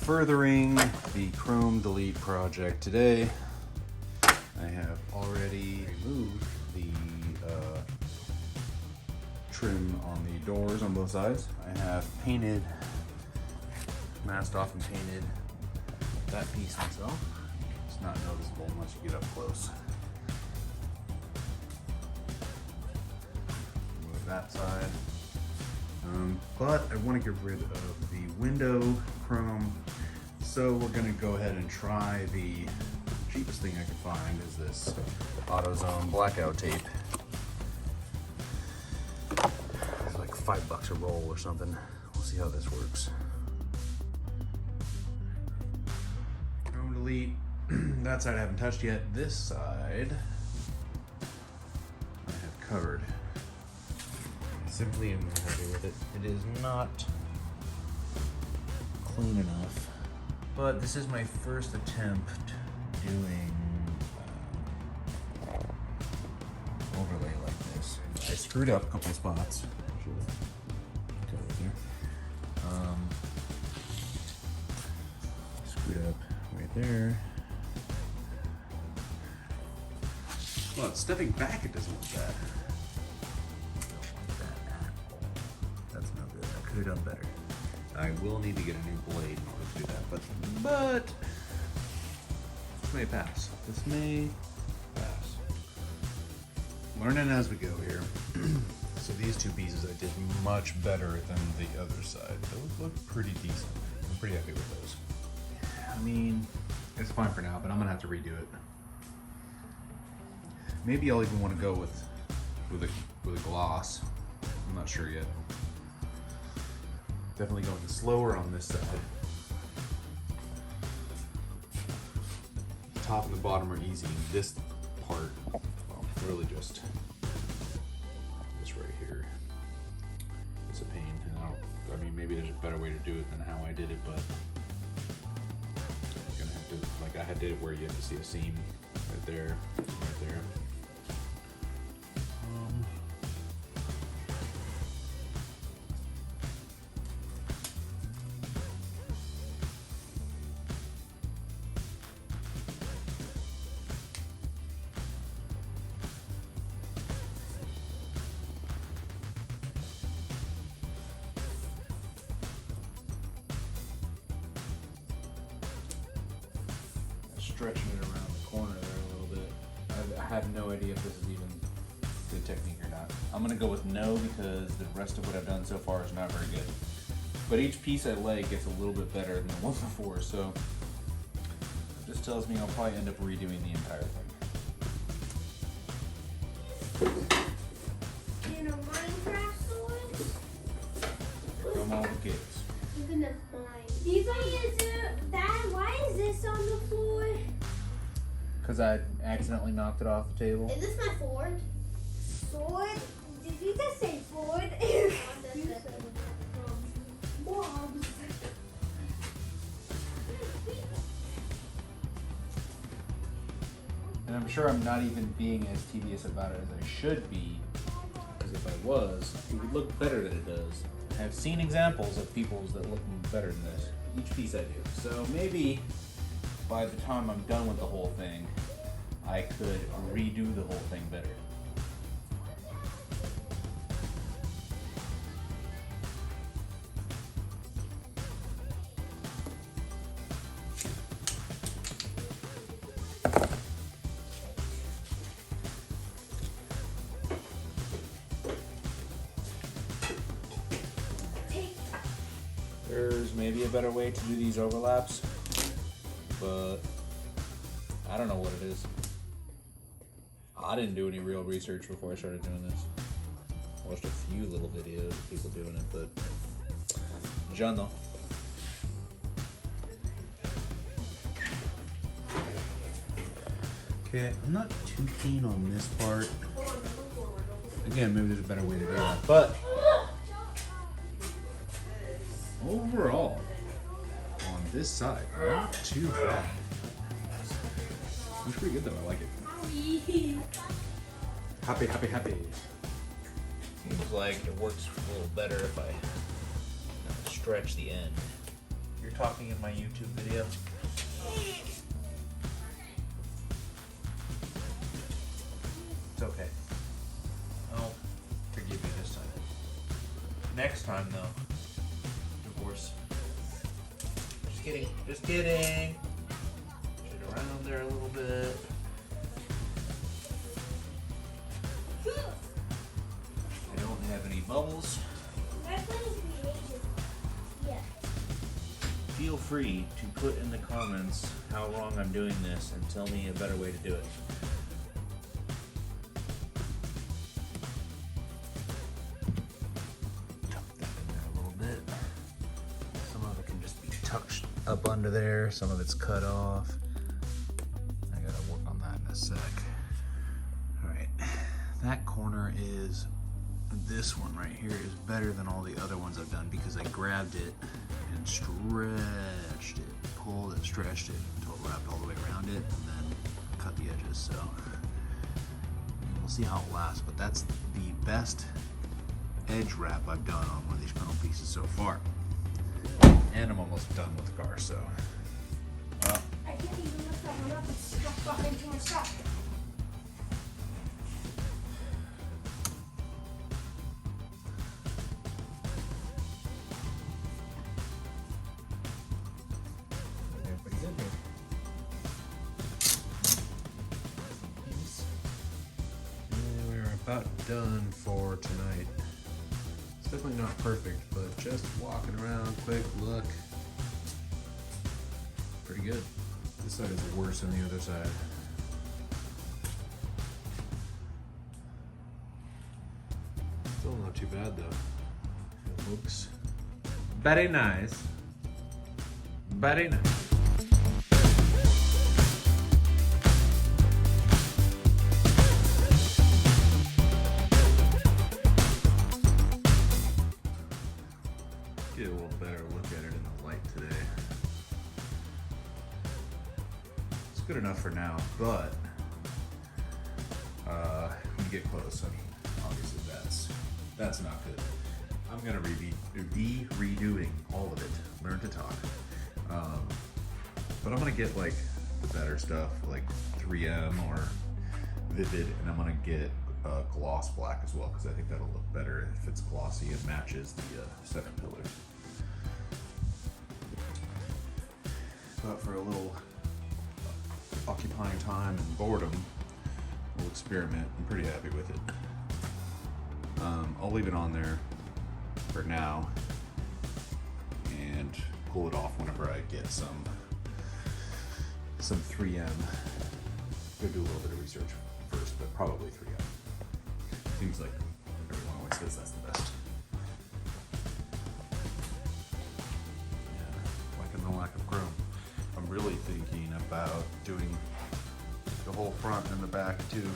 furthering the chrome delete project today, I have already removed the trim on the doors on both sides. I have painted, masked off and painted that piece myself. It's not noticeable unless you get up close. Move that side. But I want to get rid of the window chrome, so we're going to go ahead and try the cheapest thing I could find is this AutoZone blackout tape. It's like $5 a roll or something. We'll see how this works. Chrome delete. That side I haven't touched yet. This side I have covered. Simply am not happy with it. It is not clean enough. But this is my first attempt doing overlay like this. I screwed up a couple of spots. Screwed up right there. Well, stepping back, it doesn't look bad. That's no good. I could have done better. I will need to get a new blade in order to do that, but this may pass. This may pass. Learning as we go here. So these two pieces I did much better than the other side. Those look pretty decent. I'm pretty happy with those. I mean, it's fine for now, but I'm gonna have to redo it. Maybe I'll even want to go with a gloss. I'm not sure yet. Definitely going slower on this side. The top and the bottom are easy. This part, well, really just this right here. It's a pain. And I mean, maybe there's a better way to do it than how I did it, but I'm gonna have to, like I did it where you have to see a seam right there, right there. Stretching it around the corner there a little bit. I have no idea if this is even good technique or not. I'm gonna go with no because the rest of what I've done so far is not very good. But each piece I lay gets a little bit better than the one before, so this tells me I'll probably end up redoing the entire thing. You know Minecraft swords? Come on with kids. Even if why is this on the floor? Because I accidentally knocked it off the table. Is this my Ford? Sword? Did you just say Ford? Mom. And I'm sure I'm not even being as tedious about it as I should be, because if I was, it would look better than it does. I've seen examples of people's that look better than this. Each piece I do. So maybe by the time I'm done with the whole thing, I could redo the whole thing better. There's maybe a better way to do these overlaps, but I don't know what it is. I didn't do any real research before I started doing this. I watched a few little videos of people doing it, but John though. Okay, I'm not too keen on this part. Again, maybe there's a better way to do it, but overall, on this side, not too bad. It's pretty good though, I like it. Happy, happy, happy. Seems like it works a little better if I stretch the end. you're talking in my YouTube video. It's okay. I'll forgive you this time. Next time, though, divorce. Just kidding. Just kidding. Shit around there a little bit. I don't have any bubbles. Feel free to put in the comments how wrong I'm doing this and tell me a better way to do it. Tuck that in there a little bit. Some of it can just be tucked up under there. Some of it's cut off. I gotta work on that in a sec. All right, that corner is, this one right here is better than all the other ones I've done because I grabbed it and stretched it, pulled it, stretched it until it wrapped all the way around it, and then cut the edges. So we'll see how it lasts, but that's the best edge wrap I've done on one of these panel pieces so far. And I'm almost done with the car, so. Well, I can't even lift that one up, it's stuck behind my stuff. About done for tonight. It's definitely not perfect, but just walking around, quick look. Pretty good. This side is worse than the other side. Still not too bad though. It looks very nice. Very nice. Get a little better look at it in the light today. It's good enough for now, but when you get close, I mean, obviously that's not good. I'm gonna be redoing all of it. Learn to talk. But I'm gonna get like the better stuff, like 3M or Vivid, and I'm gonna get gloss black as well because I think that'll look better if it's glossy and matches the center pillar. But for a little occupying time and boredom, we'll experiment. I'm pretty happy with it. I'll leave it on there for now and pull it off whenever I get some 3M. Go do a little bit of research first, but probably 3M. Seems like everyone always says that's the best. Yeah, liking the lack of chrome. I'm really thinking about doing the whole front and the back too.